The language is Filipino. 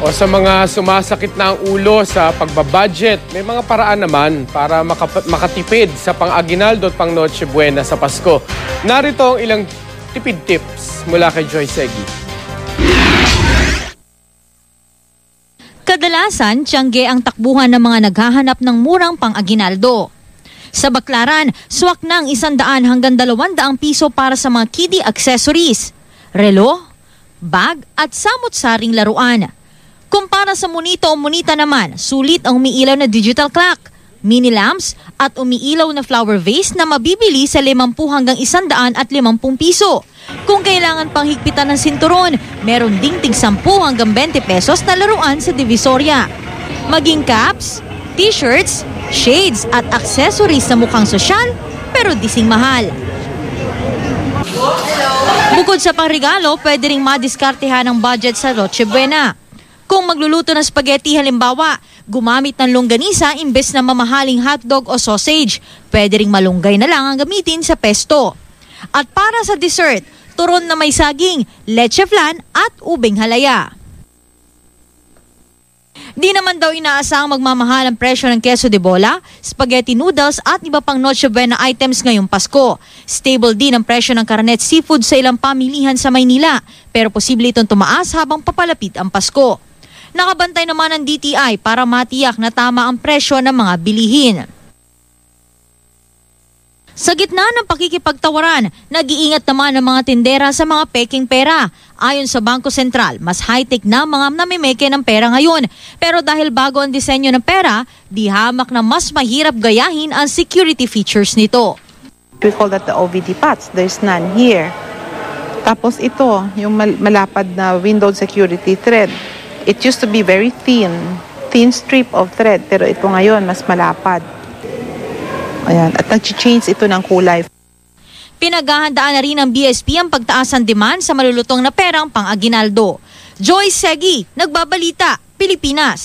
O sa mga sumasakit na ang ulo sa pagbabudget, may mga paraan naman para makatipid sa pang-aguinaldo at pang-Noche Buena sa Pasko. Narito ang ilang tipid tips mula kay Joy Segui. Kadalasan, tiyangge ang takbuhan ng mga naghahanap ng murang pang-aguinaldo. Sa Baclaran, swak ng 100 hanggang 200 piso para sa mga kiddie accessories, relo, bag at samot-saring laruan. Kumpara sa monito o monita naman, sulit ang umiilaw na digital clock, mini lamps at umiilaw na flower vase na mabibili sa 50 hanggang 150 piso. Kung kailangan pang higpitan ng sinturon, meron ding tig 10 hanggang 20 pesos na laruan sa Divisoria. Maging caps, t-shirts, shades at accessories na mukhang sosyal pero dising mahal. Bukod sa pangregalo, pwede ring madiskartehan ang budget sa Noche Buena. Kung magluluto ng spaghetti halimbawa, gumamit ng longganisa imbes na mamahaling hotdog o sausage. Pwede ring malunggay na lang ang gamitin sa pesto. At para sa dessert, turon na may saging, leche flan at ubing halaya. Di naman daw inaasahang magmamahal ang presyo ng queso de bola, spaghetti noodles at iba pang Noche Buena items ngayong Pasko. Stable din ang presyo ng karne at seafood sa ilang pamilihan sa Maynila, pero posible itong tumaas habang papalapit ang Pasko. Nakabantay naman ang DTI para matiyak na tama ang presyo ng mga bilihin. Sa gitna ng pakikipagtawaran, nag-iingat naman ang mga tindera sa mga peking pera. Ayon sa Bangko Sentral, mas high-tech na mga namimeke ng pera ngayon. Pero dahil bago ang disenyo ng pera, di hamak na mas mahirap gayahin ang security features nito. We call that the OVD pots. There's none here. Tapos ito, yung malapad na windowed security thread. It used to be very thin strip of thread. Pero ito ngayon, mas malapad. Ayan. At nag-change ito ng kulay. Pinaghahandaan na rin ng BSP ang pagtaas ng demand sa malulutong na perang pang-aguinaldo. Joy Segui, Nagbabalita, Pilipinas.